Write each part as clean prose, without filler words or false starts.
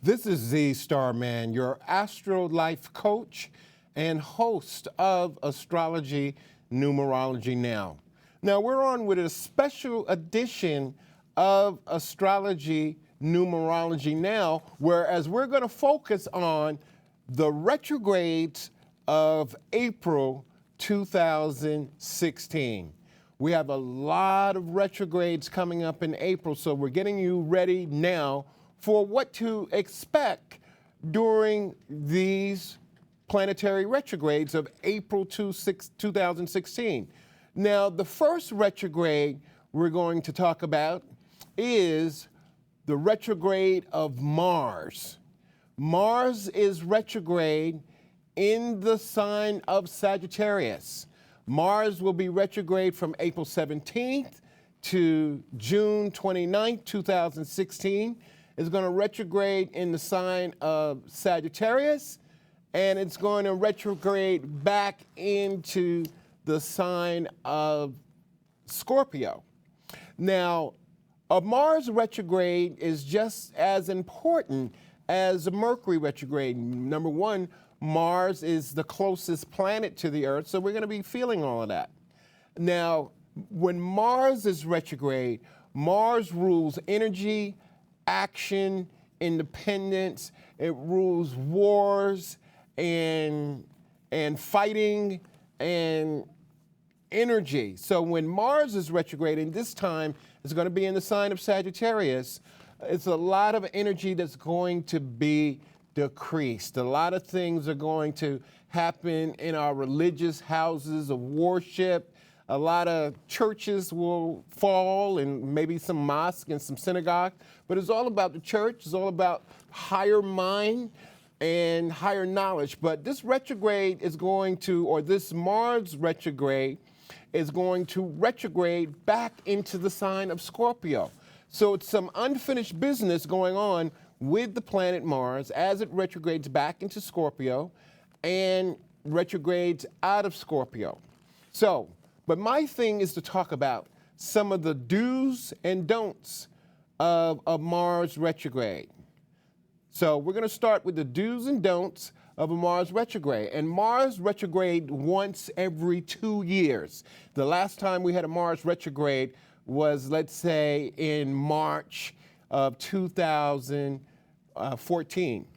This is Starman, your Astro-Life coach and host of Astrology Numerology Now. Now we're on with a special edition of Astrology Numerology Now, whereas we're going to focus on the retrogrades of April 2016. We have a lot of retrogrades coming up in April, so we're getting you ready now for what to expect during these planetary retrogrades of April 2016. Now, the first retrograde we're going to talk about is the retrograde of Mars. Mars is retrograde in the sign of Sagittarius. Mars will be retrograde from April 17th to June 29th, 2016. It's going to retrograde in the sign of Sagittarius, and it's going to retrograde back into the sign of Scorpio. Now, a Mars retrograde is just as important as a Mercury retrograde. Number one, Mars is the closest planet to the Earth, so we're going to be feeling all of that. Now, when Mars is retrograde, Mars rules energy, action, independence. It rules wars and fighting and energy. So when Mars is retrograde, and this time it's going to be in the sign of Sagittarius, it's a lot of energy that's going to be decreased. A lot of things are going to happen in our religious houses of worship. A lot of churches will fall, and maybe some mosques and some synagogues. But it's all about the church. It's all about higher mind and higher knowledge. But this retrograde is going to, or this Mars retrograde is going to retrograde back into the sign of Scorpio. So it's some unfinished business going on with the planet Mars as it retrogrades back into Scorpio and retrogrades out of Scorpio. So, but my thing is to talk about some of the do's and don'ts of a Mars retrograde. So we're going to start with the do's and don'ts of a Mars retrograde. And Mars retrograde once every 2 years. The last time we had a Mars retrograde was, let's say, in March of 2014.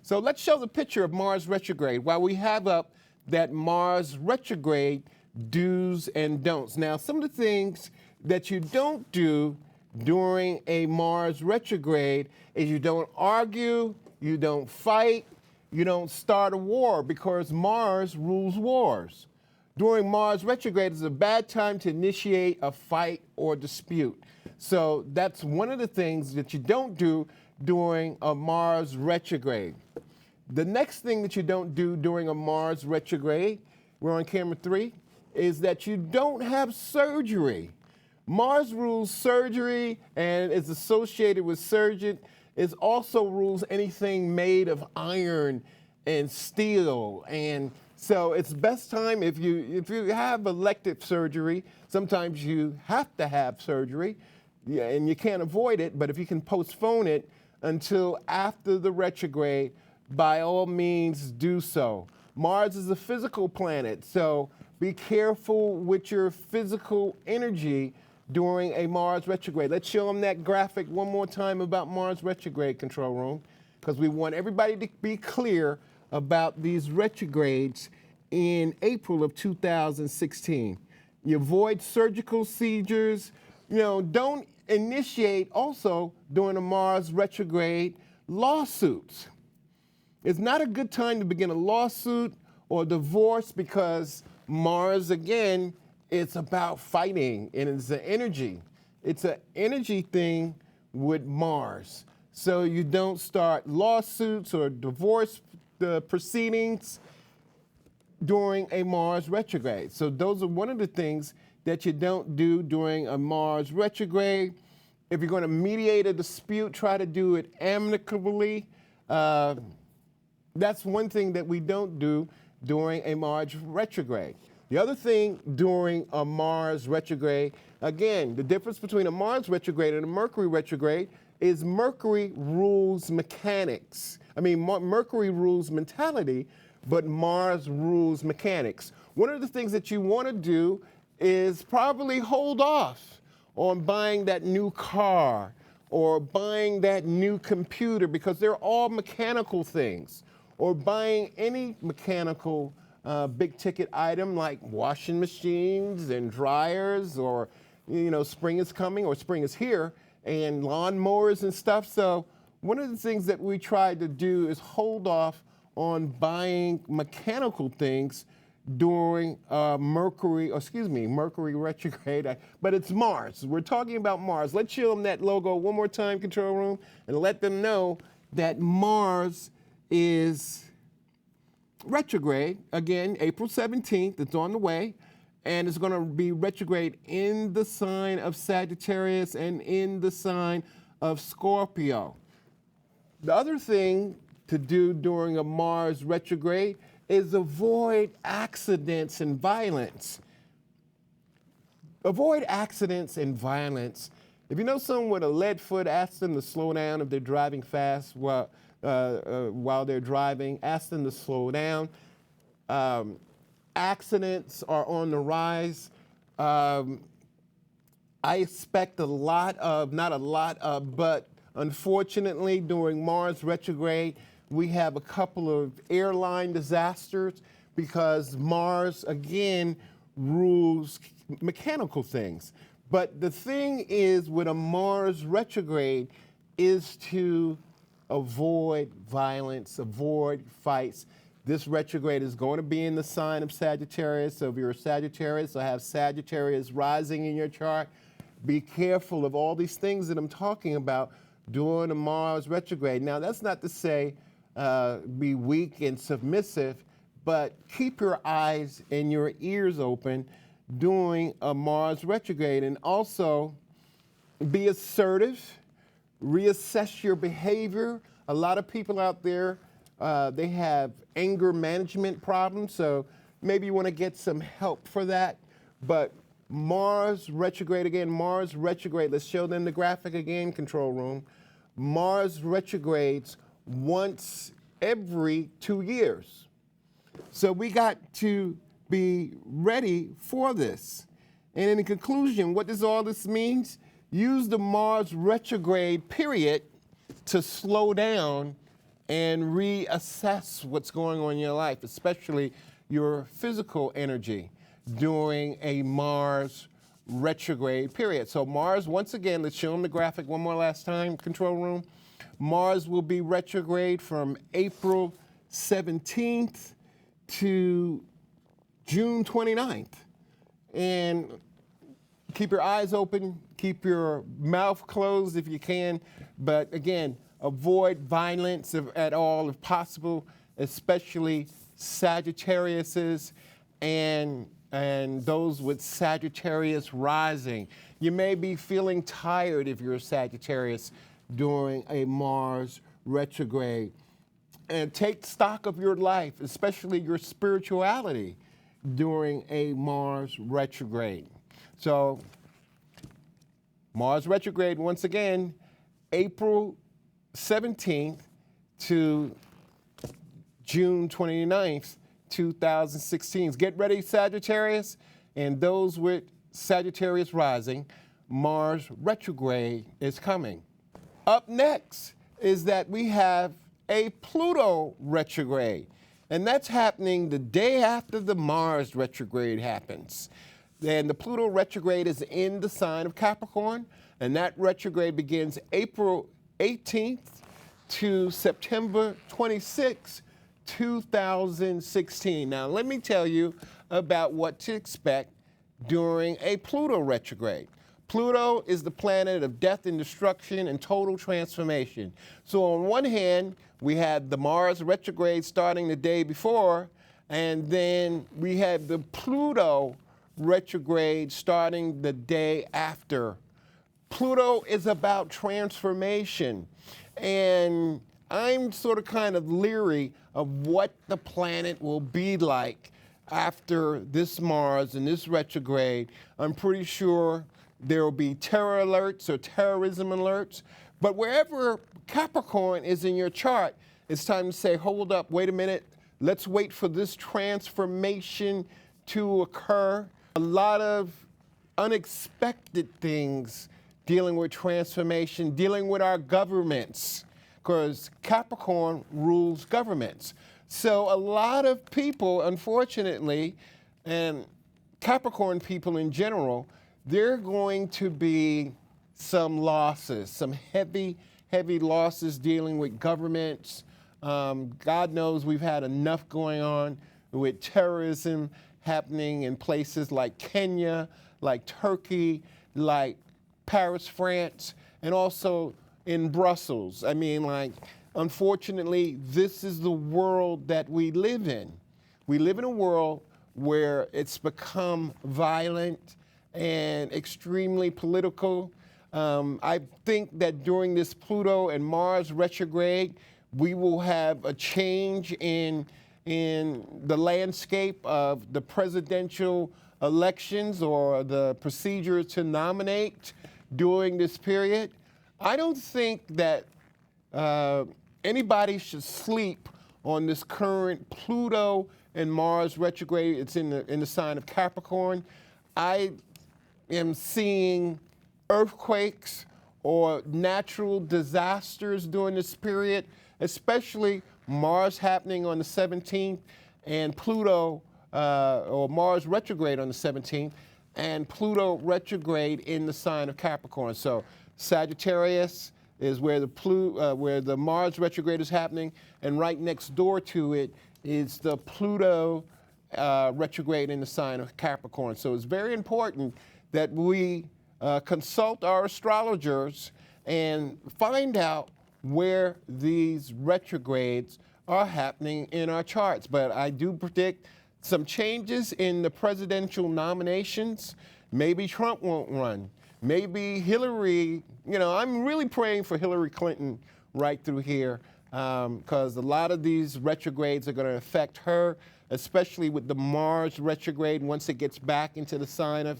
So let's show the picture of Mars retrograde while we have up that Mars retrograde do's and don'ts. Now, some of the things that you don't do during a Mars retrograde is you don't argue, you don't fight, you don't start a war, because Mars rules wars. During Mars retrograde is a bad time to initiate a fight or dispute. So that's one of the things that you don't do during a Mars retrograde. The next thing that you don't do during a Mars retrograde, we're on camera 3, is that you don't have surgery. Mars rules surgery and is associated with surgeon. It also rules anything made of iron and steel. And so it's best time if you have elective surgery, sometimes you have to have surgery, and you can't avoid it, but if you can postpone it until after the retrograde, by all means do so. Mars is a physical planet, so be careful with your physical energy during a Mars retrograde. Let's show them that graphic one more time about Mars retrograde, control room, because we want everybody to be clear about these retrogrades in April of 2016. You avoid surgical seizures. Don't initiate also during a Mars retrograde lawsuits. It's not a good time to begin a lawsuit or divorce, because Mars, again, it's about fighting, and it's an energy. It's an energy thing with Mars. So you don't start lawsuits or divorce proceedings during a Mars retrograde. So those are one of the things that you don't do during a Mars retrograde. If you're going to mediate a dispute, try to do it amicably. That's one thing that we don't do during a Mars retrograde. The other thing during a Mars retrograde, again, the difference between a Mars retrograde and a Mercury retrograde, is Mercury rules mechanics. I mean, Mercury rules mentality, but Mars rules mechanics. One of the things that you want to do is probably hold off on buying that new car or buying that new computer, because they're all mechanical things, or buying any mechanical big ticket item like washing machines and dryers, or spring is coming or spring is here, and lawnmowers and stuff. So one of the things that we try to do is hold off on buying mechanical things during Mercury retrograde, but it's Mars. We're talking about Mars. Let's show them that logo one more time, control room, and let them know that Mars is retrograde, again, April 17th, it's on the way, and it's going to be retrograde in the sign of Sagittarius and in the sign of Scorpio. The other thing to do during a Mars retrograde is avoid accidents and violence. Avoid accidents and violence. If you know someone with a lead foot, ask them to slow down if they're driving fast while they're driving. Ask them to slow down. Accidents are on the rise. I expect but unfortunately during Mars retrograde, we have a couple of airline disasters because Mars, again, rules mechanical things. But the thing is with a Mars retrograde is to avoid violence, avoid fights. This retrograde is going to be in the sign of Sagittarius. So if you're a Sagittarius or have Sagittarius rising in your chart, be careful of all these things that I'm talking about during a Mars retrograde. Now, that's not to say be weak and submissive, but keep your eyes and your ears open during a Mars retrograde. And also be assertive, reassess your behavior. A lot of people out there, they have anger management problems, so maybe you want to get some help for that. But Mars retrograde again, Mars retrograde, let's show them the graphic again, control room. Mars retrogrades once every 2 years. So we got to be ready for this. And in conclusion, what does all this mean? Use the Mars retrograde period to slow down and reassess what's going on in your life, especially your physical energy during a Mars retrograde period. So Mars, once again, let's show them the graphic one more last time, control room. Mars will be retrograde from April 17th to June 29th. And keep your eyes open, keep your mouth closed if you can, but again, avoid violence at all if possible, especially Sagittariuses and those with Sagittarius rising. You may be feeling tired if you're a Sagittarius during a Mars retrograde. And take stock of your life, especially your spirituality during a Mars retrograde. So Mars retrograde, once again, April 17th to June 29th, 2016. Get ready, Sagittarius, and those with Sagittarius rising, Mars retrograde is coming. Up next is that we have a Pluto retrograde, and that's happening the day after the Mars retrograde happens. And the Pluto retrograde is in the sign of Capricorn, and that retrograde begins April 18th to September 26th, 2016. Now, let me tell you about what to expect during a Pluto retrograde. Pluto is the planet of death and destruction and total transformation. So on one hand, we had the Mars retrograde starting the day before, and then we had the Pluto retrograde starting the day after. Pluto is about transformation, and I'm sort of kind of leery of what the planet will be like after this Mars and this retrograde. I'm pretty sure there will be terror alerts or terrorism alerts, But wherever Capricorn is in your chart, it's time to say, hold up, wait a minute. Let's wait for this transformation to occur. A lot of unexpected things dealing with transformation, dealing with our governments, because Capricorn rules governments. So a lot of people, unfortunately, and Capricorn people in general, there are going to be some losses, some heavy losses dealing with governments. God knows we've had enough going on with terrorism happening in places like Kenya, like Turkey, like Paris, France, and also in Brussels. I mean, like, unfortunately, this is the world that we live in. We live in a world where it's become violent and extremely political. I think that during this Pluto and Mars retrograde, we will have a change in the landscape of the presidential elections or the procedure to nominate during this period. I don't think that anybody should sleep on this current Pluto and Mars retrograde. It's in the sign of Capricorn. I am seeing earthquakes or natural disasters during this period, especially Mars happening on the 17th and Pluto or Mars retrograde on the 17th and Pluto retrograde in the sign of Capricorn. So Sagittarius is where the Mars retrograde is happening, and right next door to it is the Pluto retrograde in the sign of Capricorn. So it's very important that we consult our astrologers and find out where these retrogrades are happening in our charts. But I do predict some changes in the presidential nominations. Maybe Trump won't run. Maybe Hillary, I'm really praying for Hillary Clinton right through here because a lot of these retrogrades are going to affect her, especially with the Mars retrograde once it gets back into the sign of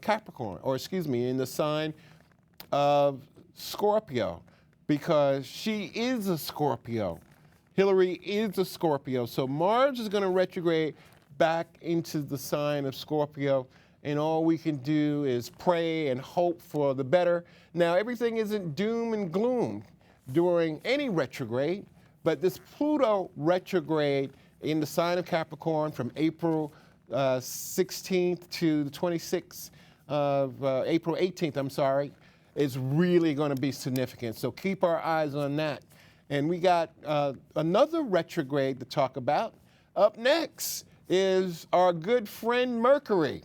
Capricorn, or excuse me, in the sign of Scorpio, because she is a Scorpio. Hillary is a Scorpio. So Mars is going to retrograde back into the sign of Scorpio, and all we can do is pray and hope for the better. Now, everything isn't doom and gloom during any retrograde, but this Pluto retrograde in the sign of Capricorn from April 16th to the 26th of April 18th, I'm sorry, is really going to be significant. So keep our eyes on that. And we got another retrograde to talk about. Up next is our good friend Mercury.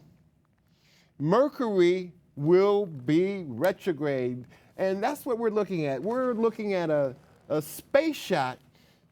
Mercury will be retrograde, and that's what we're looking at. We're looking at a space shot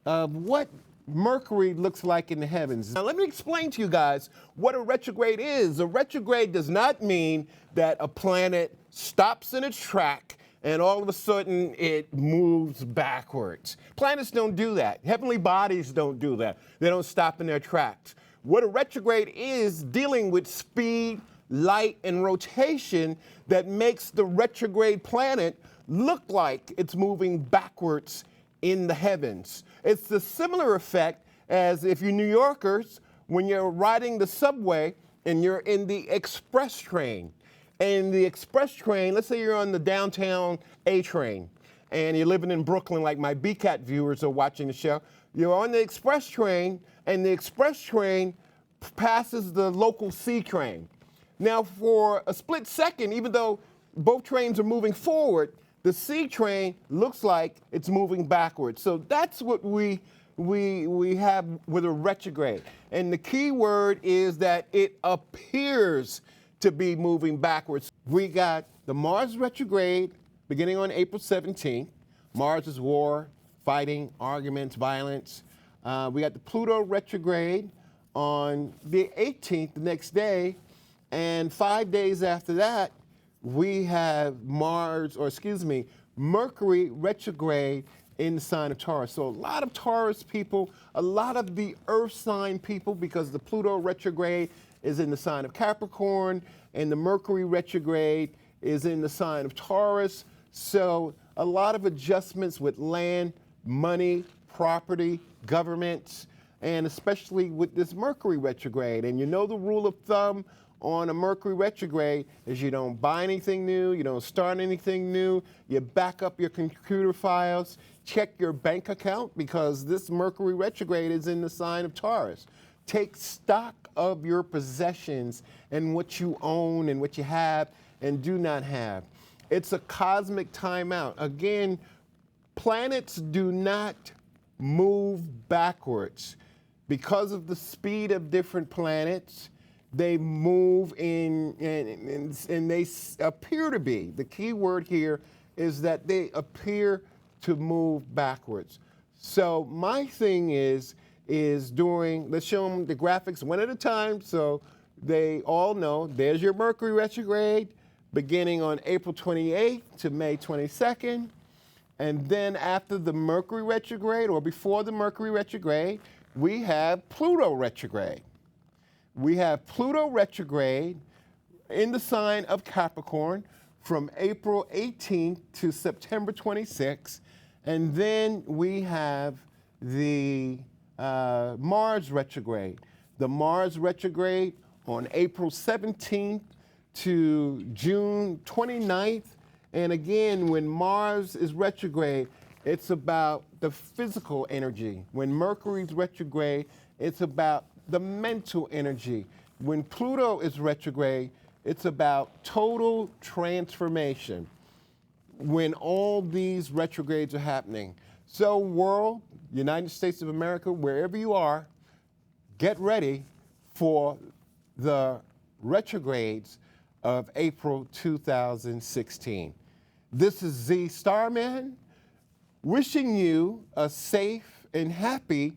of what Mercury looks like in the heavens. Now, let me explain to you guys what a retrograde is. A retrograde does not mean that a planet stops in its track and all of a sudden it moves backwards. Planets don't do that. Heavenly bodies don't do that. They don't stop in their tracks. What a retrograde is dealing with speed, light, and rotation that makes the retrograde planet look like it's moving backwards in the heavens. It's the similar effect as if you New Yorkers, when you're riding the subway and you're in the express train. And the express train, let's say you're on the downtown A train and you're living in Brooklyn like my BCAT viewers are watching the show. You're on the express train and the express train passes the local C train. Now, for a split second, even though both trains are moving forward, the C train looks like it's moving backwards. So that's what we have with a retrograde. And the key word is that it appears to be moving backwards. We got the Mars retrograde beginning on April 17th. Mars is war, fighting, arguments, violence. We got the Pluto retrograde on the 18th, the next day. And 5 days after that, we have Mercury retrograde in the sign of Taurus. So a lot of Taurus people, a lot of the earth sign people, because the Pluto retrograde is in the sign of Capricorn and the Mercury retrograde is in the sign of Taurus. So a lot of adjustments with land, money, property, governments, and especially with this Mercury retrograde. And you know the rule of thumb on a Mercury retrograde is you don't buy anything new, you don't start anything new, you back up your computer files, check your bank account because this Mercury retrograde is in the sign of Taurus. Take stock of your possessions and what you own and what you have and do not have. It's a cosmic timeout. Again, planets do not move backwards. Because of the speed of different planets, they move and they appear to be. The key word here is that they appear to move backwards. So my thing is during, let's show them the graphics one at a time so they all know. There's your Mercury retrograde beginning on April 28th to May 22nd. And then after the Mercury retrograde or before the Mercury retrograde, we have Pluto retrograde. We have Pluto retrograde in the sign of Capricorn from April 18th to September 26th. And then we have the Mars retrograde. The Mars retrograde on April 17th to June 29th. And again, when Mars is retrograde, it's about the physical energy. When Mercury's retrograde, it's about the mental energy. When Pluto is retrograde, it's about total transformation when all these retrogrades are happening. So world, United States of America, wherever you are, get ready for the retrogrades of April 2016. This is Z Starman, wishing you a safe and happy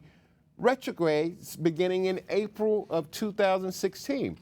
retrogrades beginning in April of 2016.